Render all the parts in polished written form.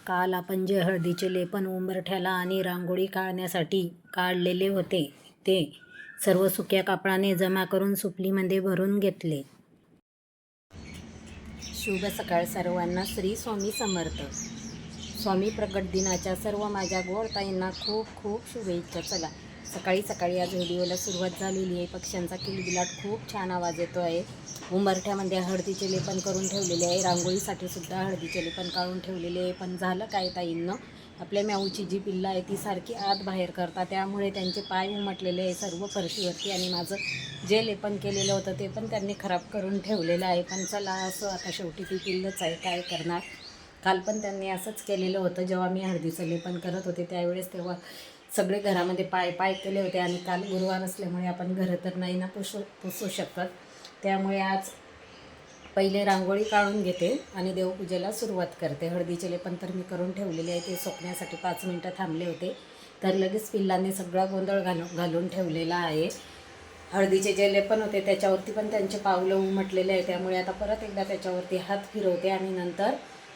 काल आपण जे हळदीचे लेपन उंबरठ्याला आणि रांगोळी काढण्यासाठी काढलेले होते ते सर्व सुक्या कापडाने जमा करून सुपलीमध्ये भरून घेतले. शुभ सकाळ सर्वांना. श्री स्वामी समर्थ. स्वामी प्रकट दिनाच्या सर्व माझ्या गोडताईंना खूप खूप शुभेच्छा. चला, सकाळी सकाळी आज व्हिडिओला सुरुवात झालेली आहे. पक्ष्यांचा किलबिलाट खूप छान आवाज येतो आहे. उंबरठ्यामध्ये हळदीचे लेपन करून ठेवलेले आहे. रांगोळीसाठी सुद्धा हळदीचे लेपन काढून ठेवलेले आहे. पण झालं काय ताईंनं, आपल्या म्याऊची जी पिल्लं आहे ती सारखी आत बाहेर करतात, त्यामुळे त्यांचे पाय उमटलेले आहे सर्व फरशीवरती. आणि माझं जे लेपन केलेलं होतं ते पण त्यांनी खराब करून ठेवलेलं आहे. पण चला, असं आता शेवटी ती पिल्लंच आहे, काय करणार. काल पण त्यांनी असंच केलेलं होतं. जेव्हा मी हळदीचं लेपन करत होते त्यावेळेस तेव्हा सगळे घरामध्ये पाय केले होते. आणि काल गुरुवार असल्यामुळे आपण घरं तर नाही ना पुसू शकत, त्यामुळे आज पहिले रांगोळी काढून घेते आणि देवपूजेला सुरुवात करते. हळदीचे लेपन तर मी करून ठेवलेले आहे. ते सोकण्यासाठी 5 मिनटं थांबले होते, तर लगेच पिल्लांनी सगळा गोंधळ घालून ठेवलेला आहे. हळदीचे जे लेपन होते त्याच्यावरती पण त्यांचे पावलं उमटलेले आहे, त्यामुळे आता परत एकदा त्याच्यावरती हात फिरवते आणि नंतर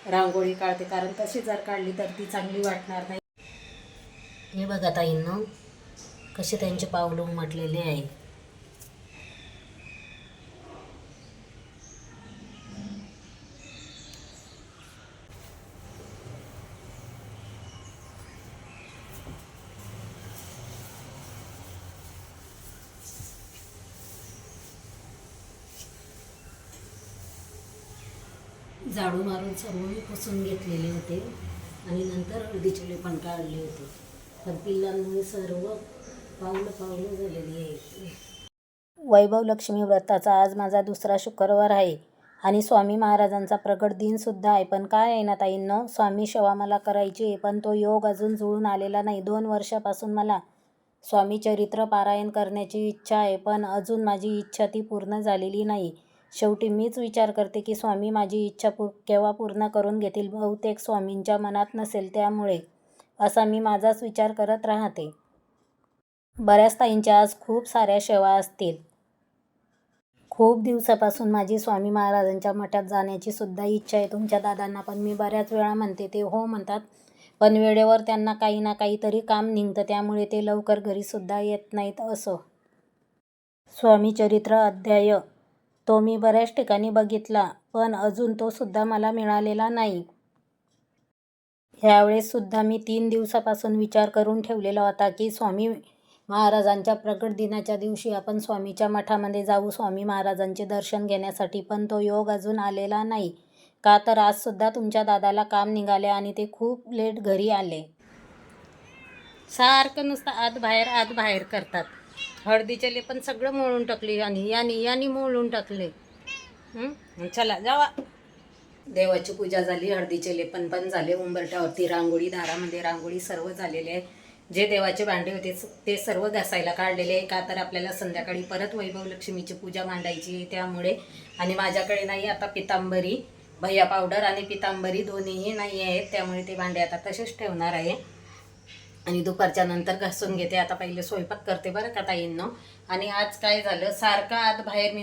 रांगोळी काढते, कारण तशी जर काढली तर ती चांगली वाटणार नाही. हे बघा ताईंनो, कसे त्यांचे पावलं उमटलेले आहे. झाडू मारून सर्व मी पुसून घेतलेले होते आणि नंतर हळदीचे लेपन काढले होते. पण पिल्लांमुळे सर्व पावलं झालेली आहे. वैभव लक्ष्मी व्रताचा आज माझा दुसरा शुक्रवार आहे आणि स्वामी महाराजांचा प्रगट दिनसुद्धा आहे. पण काय आहे ना ताईंनो, स्वामी सेवा मला करायची आहे, पण तो योग अजून जुळून आलेला नाही. 2 वर्षापासून मला स्वामी चरित्र पारायण करण्याची इच्छा आहे, पण अजून माझी इच्छा ती पूर्ण झालेली नाही. शेवटी मीच विचार करते की स्वामी माझी इच्छा केव्हा पूर्ण करून घेतील. बहुतेक स्वामींच्या मनात नसेल, त्यामुळे असा मी माझाच विचार करत राहते. बऱ्याच ताईंच्या आज खूप साऱ्या सेवा असतील. खूप दिवसापासून माझी स्वामी महाराजांच्या मठात जाण्याची सुद्धा इच्छा आहे. तुमच्या दादांना पण मी बऱ्याच वेळा म्हणते, ते हो म्हणतात, पण वेळेवर त्यांना काही ना काहीतरी काम निघतं, त्यामुळे ते लवकर घरीसुद्धा येत नाहीत. असो, स्वामी चरित्र अध्याय तो मी बऱ्याच ठिकाणी बघितला, पण अजून तो सुद्धा मला मिळालेला नाही. ह्यावेळेस सुद्धा मी 3 दिवसापासून विचार करून ठेवलेला होता की स्वामी महाराजांच्या प्रगट दिनाच्या दिवशी आपण स्वामीच्या मठामध्ये जाऊ स्वामी महाराजांचे दर्शन घेण्यासाठी, पण तो योग अजून आलेला नाही. का तर आज सुद्धा तुमच्या दादाला काम निघाले आणि ते खूप लेट घरी आले. सारखं नुसतं आत बाहेर करतात. हळदीचे लेपन सगळं मोळून टाकले आणि यानी मोळून टाकले. चला जावा. देवाची पूजा झाली, हळदीचे लेपन पण झाले, उंबरठ्यावरती रांगोळी, दारामध्ये रांगोळी सर्व झालेले आहे. जे देवाचे भांडे होते ते सर्व घासायला काढलेले आहे. का तर आपल्याला संध्याकाळी परत वैभव लक्ष्मीची पूजा मांडायची आहे, त्यामुळे. आणि माझ्याकडे नाही आता पितांबरी, भैया पावडर आणि पितांबरी दोन्हीही नाही आहेत, त्यामुळे ते भांडे आता तसेच ठेवणार आहे आणि दुपारच्या नंतर घासून घेते. आता पहिले स्वयंपाक करते बरं का ताईंनो. आणि आज काय झालं, सारखं आत बाहेर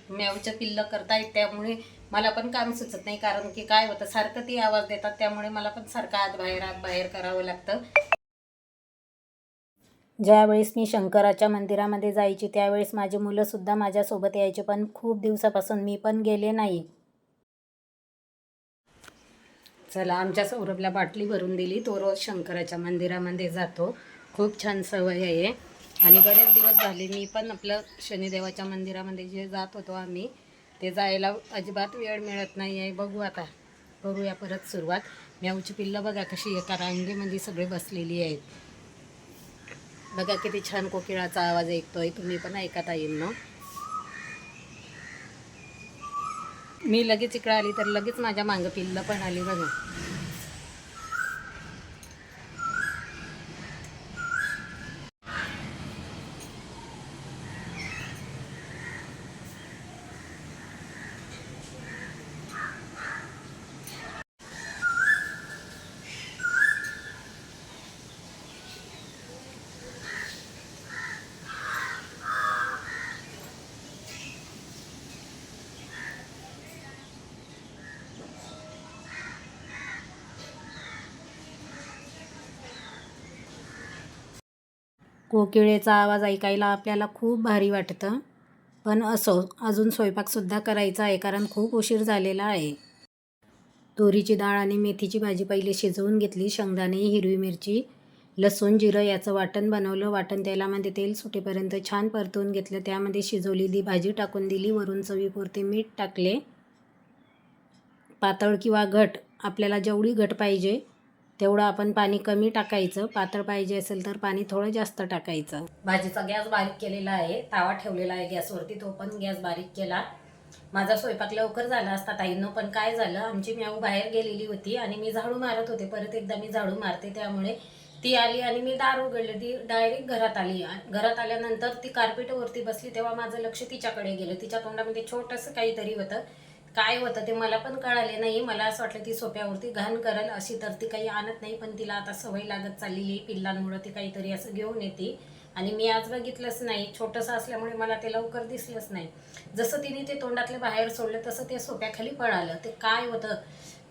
म्याऊचं पिल्लं करतायत, त्यामुळे मला पण काम सुचत नाही. कारण की काय होतं, सारखं ती आवाज देतात, त्यामुळे मला पण सारखं आत बाहेर करावं लागतं. ज्यावेळेस मी शंकराच्या मंदिरामध्ये जायची त्यावेळेस माझी मुलंसुद्धा माझ्यासोबत यायचे, पण खूप दिवसापासून मी पण गेले नाही. चला, आमच्या सौरभला बाटली भरून दिली. तो रोज शंकराच्या मंदिरामध्ये जातो, खूप छान सवय आहे. आणि बरेच दिवस झाले मी पण आपलं शनिदेवाच्या मंदिरामध्ये जे जात होतो आम्ही, ते जायला अजिबात वेळ मिळत नाही आहे. बघू आता, करूया परत सुरुवात. म्याऊची पिल्लं बघा कशी एका रांगेमध्ये सगळे बसलेली आहेत. बघा किती छान कोकिळाचा आवाज ऐकतोय, तुम्ही पण ऐकत येईल. मी लगेच इकडं आली तर लगेच माझ्या मागं पिल्लं पण आली बघा. कोकिळेचा आवाज ऐकायला आपल्याला खूप भारी वाटतं. पण असो, अजून स्वयंपाकसुद्धा करायचा आहे कारण खूप उशीर झालेला आहे. तुरीची डाळ आणि मेथीची भाजी पहिले शिजवून घेतली. शेंगदाणे, हिरवी मिरची, लसूण, जिरं याचं वाटण बनवलं. वाटण तेलामध्ये तेल सुटेपर्यंत छान परतवून घेतलं. त्यामध्ये शिजवलेली भाजी टाकून दिली. वरून चवीपुरते मीठ टाकले. पातळ किंवा घट आपल्याला जेवढी घट पाहिजे तेवढं आपण पाणी कमी टाकायचं. पातळ पाहिजे असेल तर पाणी थोडं जास्त टाकायचं. भाजीचा गॅस बारीक केलेला आहे. तवा ठेवलेला आहे गॅसवरती, तो पण गॅस बारीक केला. माझा स्वयंपाक लवकर झाला असता ताईंनो, पण काय झालं, आमची म्याऊ बाहेर गेलेली होती आणि मी झाडू मारत होते. परत एकदा मी झाडू मारते, त्यामुळे ती आली आणि मी दार उघडले. ती डायरेक्ट घरात आली. घरात आल्यानंतर ती कार्पेटवरती बसली, तेव्हा माझं लक्ष तिच्याकडे गेलं. तिच्या तोंडामध्ये छोटंसं काहीतरी होतं. काय होतं ते मला पण कळाले नाही. मला असं वाटलं ती सोप्यावरती घाण करल, अशी तर ती काही आणत नाही. पण तिला आता सवय लागत चाललेली पिल्लांमुळं, ती काहीतरी असं घेऊन येते. आणि मी आज बघितलंच नाही, छोटंसं असल्यामुळे मला ते लवकर दिसलंच नाही. जसं तिने ते तोंडातलं बाहेर सोडलं तसं ते सोप्याखाली पळालं. ते काय होतं,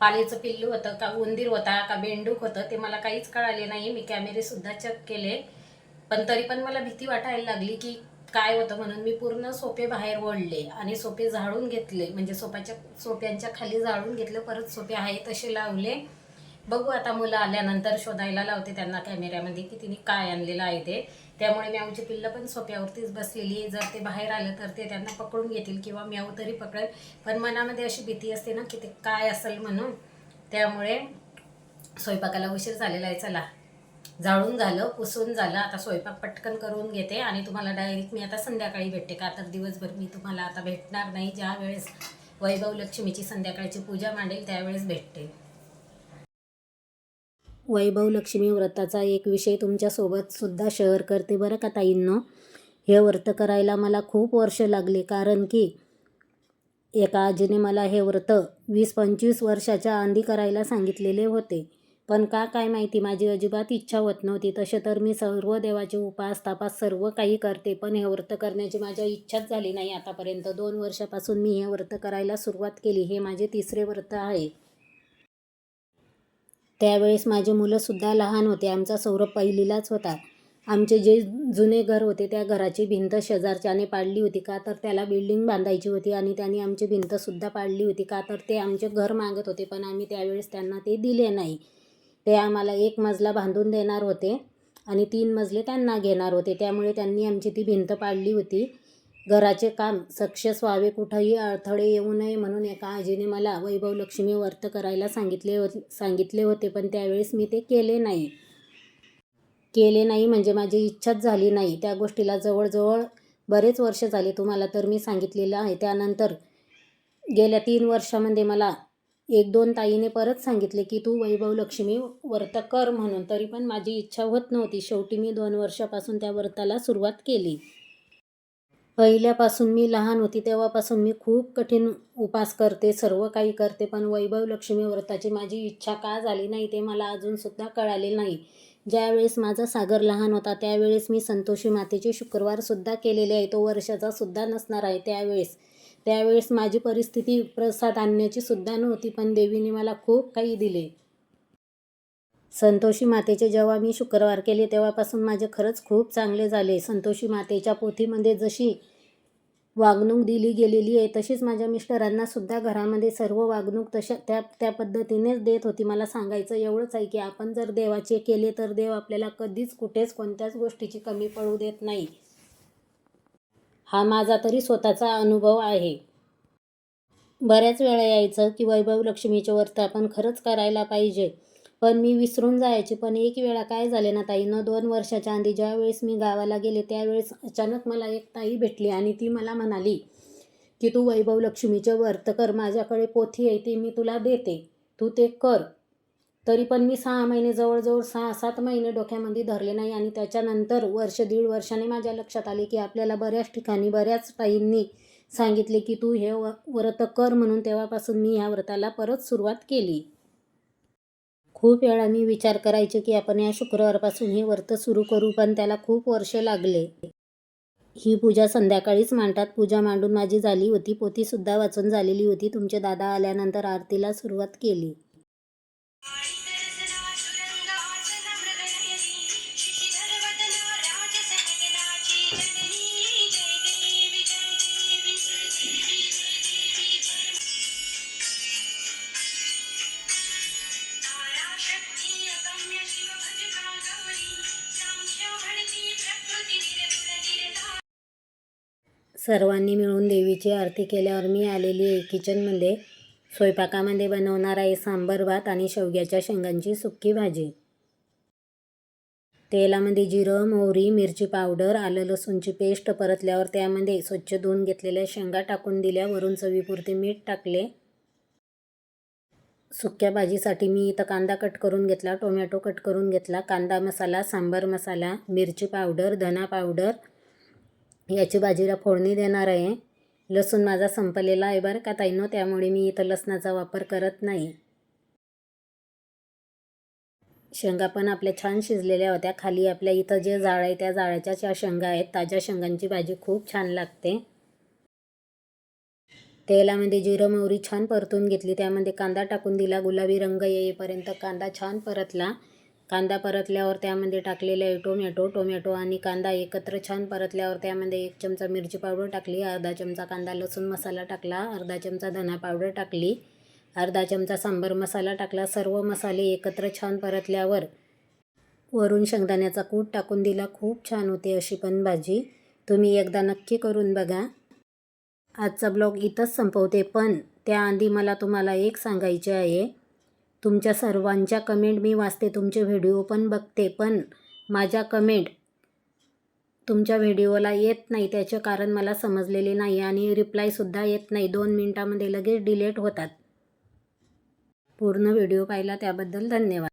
पालीचं पिल्लू होतं का उंदीर होता का बेंडूक होतं ते मला काहीच कळाले नाही. मी कॅमेरेसुद्धा चेक केले, पण तरी पण मला भीती वाटायला लागली की काय होतं म्हणून. मी पूर्ण सोपे बाहेर ओढले आणि सोपे झाडून घेतले, म्हणजे सोप्यांच्या खाली झाडून घेतलं. परत सोपे आहे तसे लावले. बघू आता मुलं आल्यानंतर शोधायला लावते त्यांना कॅमेऱ्यामध्ये की तिने काय आणलेलं आहे ते. त्यामुळे म्याऊची पिल्लं पण सोप्यावरतीच बसलेली आहे. जर ते बाहेर आलं तर ते त्यांना पकडून घेतील किंवा म्याऊ तरी पकडेल. पण मनामध्ये अशी भीती असते ना की ते काय असेल म्हणून. त्यामुळे स्वयंपाकाला उशीर झालेला आहे. चला, झाडून झालं, पुसून झालं, आता स्वयंपाक पटकन करून घेते आणि तुम्हाला डायरेक्ट मी आता संध्याकाळी भेटते. का तर दिवसभर मी तुम्हाला आता भेटणार नाही. ज्या वेळेस वैभव लक्ष्मीची संध्याकाळची पूजा मांडेल त्यावेळेस भेटते. वैभव लक्ष्मी व्रताचा एक विषय तुमच्यासोबत सुद्धा शेअर करते बरं का ताईंनो. हे व्रत करायला मला खूप वर्ष लागले, कारण की एका आजीने मला हे व्रत 20-25 वर्षाच्या आधी करायला सांगितलेले होते. पण काय माहिती माझी अजिबात इच्छा होत नव्हती. तसे तर मी सर्व देवाचे उपास तापास सर्व काही करते, पण हे व्रत करण्याची माझ्या इच्छाच झाली नाही आतापर्यंत. 2 वर्षापासून मी हे व्रत करायला सुरुवात केली. हे माझे 3रे व्रत आहे. त्यावेळेस माझे मुलंसुद्धा लहान होते. आमचा सौरभ पहिलीलाच होता. आमचे जे जुने घर होते त्या घराची भिंत शेजारच्याने पाडली होती. का तर त्याला बिल्डिंग बांधायची होती आणि त्यांनी आमची भिंतसुद्धा पाडली होती. का तर ते आमचे घर मागत होते, पण आम्ही त्यावेळेस त्यांना ते दिले नाही. ते आम्हाला 1 मजला बांधून देणार होते आणि 3 मजले त्यांना घेणार होते. त्यामुळे त्यांनी आमची ती भिंत पाडली होती. घराचे काम सक्सेस व्हावे, कुठंही अडथळे येऊ नये म्हणून एका आजीने मला वैभव लक्ष्मी व्रत करायला सांगितले होते. पण त्यावेळेस मी ते केले नाही म्हणजे माझी इच्छाच झाली नाही. त्या गोष्टीला जवळजवळ बरेच वर्ष झाले. तुम्हाला तर मी सांगितलेलं आहे. त्यानंतर गेल्या 3 वर्षामध्ये मला 1-2 ताईने परत सांगितले की तू वैभव लक्ष्मी व्रत कर म्हणून. तरी पण माझी इच्छा होत नव्हती. शेवटी मी 2 वर्षापासून त्या व्रताला सुरुवात केली. पहिल्यापासून मी लहान होती तेव्हापासून मी खूप कठीण उपास करते, सर्व काही करते. पण वैभव लक्ष्मी व्रताची माझी इच्छा का झाली नाही ते मला अजूनसुद्धा कळाले नाही. ज्यावेळेस माझा सागर लहान होता त्यावेळेस मी संतोषी मातेचे शुक्रवारसुद्धा केलेले आहे. तो वर्षाचासुद्धा नसणार आहे त्यावेळेस माझी परिस्थिती प्रसाद आणण्याची सुद्धा नव्हती, पण देवीने मला खूप काही दिले. संतोषी मातेचे जेव्हा मी शुक्रवार केले तेव्हापासून माझे खरंच खूप चांगले झाले. संतोषी मातेच्या पोथीमध्ये जशी वागणूक दिली गेलेली आहे तशीच माझ्या मिस्टरांना सुद्धा घरामध्ये सर्व वागणूक त्या पद्धतीनेच देत होती. मला सांगायचं एवढंच आहे की आपण जर देवाचे केले तर देव आपल्याला कधीच कुठेच कोणत्याच गोष्टीची कमी पडू देत नाही. हा माझा तरी स्वतःचा अनुभव आहे. बऱ्याच वेळा यायचं की वैभव लक्ष्मीचे व्रत आपण खरंच करायला पाहिजे, पण मी विसरून जायचे. पण एक वेळा काय झाले ना ताईनं, 2 वर्षाच्या आधी ज्यावेळेस मी गावाला गेले त्यावेळेस अचानक मला एक ताई भेटली आणि ती मला म्हणाली की तू वैभव लक्ष्मीचे व्रत कर, माझ्याकडे पोथी आहे ती मी तुला देते, तू ते कर. तरी पण मी 6 महिने, जवळजवळ 6-7 महिने डोक्यामध्ये धरले नाही आणि त्याच्यानंतर 1-1.5 वर्षाने माझ्या लक्षात आले की आपल्याला बऱ्याच ठिकाणी बऱ्याच ताईंनी सांगितले की तू हे व्रत कर म्हणून. तेव्हापासून मी ह्या व्रताला परत सुरुवात केली. खूप वेळा मी विचार करायचे की आपण या शुक्रवारपासून हे व्रत सुरू करू, पण त्याला खूप वर्ष लागले. ही पूजा संध्याकाळीच मांडतात. पूजा मांडून माझी झाली होती, पोथीसुद्धा वाचून झालेली होती. तुमचे दादा आल्यानंतर आरतीला सुरुवात केली. सर्वांनी मिळून देवीची आरती केल्यावर मी आलेली आहे किचनमध्ये. स्वयंपाकामध्ये बनवणार आहे सांबर भात आणि शेवग्याच्या शेंगांची सुक्की भाजी. तेलामध्ये जिरं, मोहरी, मिरची पावडर, आलं लसूणची पेस्ट परतल्यावर त्यामध्ये स्वच्छ धुवून घेतलेल्या शेंगा टाकून दिल्या. वरून चवीपुरते मीठ टाकले. सुक्या भाजीसाठी मी इथं कांदा कट करून घेतला, टोमॅटो कट करून घेतला, कांदा मसाला, सांबार मसाला, मिरची पावडर, धना पावडर याची भाजीला फोडणी देणार आहे. लसूण माझा संपलेला आहे बरं का ताईंनो, त्यामुळे मी इथं लसणाचा वापर करत नाही. शेंगा पण आपल्या छान शिजलेल्या होत्या. खाली आपल्या इथं जे जाळ आहे त्या जाळ्याच्या शेंगा आहेत. ताज्या शेंगांची भाजी खूप छान लागते. तेलामध्ये जिरं मोहरी छान परतून घेतली. त्यामध्ये कांदा टाकून दिला. गुलाबी रंग येईपर्यंत कांदा छान परतला. कांदा परतल्यावर त्यामध्ये टाकलेले आहे टोमॅटो आणि कांदा एकत्र छान परतल्यावर त्यामध्ये 1 चमचा मिरची पावडर टाकली, अर्धा चमचा कांदा लसूण मसाला टाकला, अर्धा चमचा धना पावडर टाकली, अर्धा चमचा सांबार मसाला टाकला. सर्व मसाले एकत्र छान परतल्यावर वरून शेंगदाण्याचा कूट टाकून दिला. खूप छान होते अशी पण भाजी. तुम्ही एकदा नक्की करून बघा. आजचा ब्लॉग इथंच संपवते, पण त्याआधी मला तुम्हाला एक सांगायचे आहे. तुमच्या सर्वांच्या कमेंट मी वाचते, तुमचे व्हिडिओ पण बघते, पण माझ्या कमेंट तुमच्या व्हिडिओला येत नाही. त्याचे कारण मला समजलेले नाही आणि रिप्लायसुद्धा येत नाही. 2 मिनिटामध्ये लगेच डिलीट होतात. पूर्ण व्हिडिओ पाहिला त्याबद्दल धन्यवाद.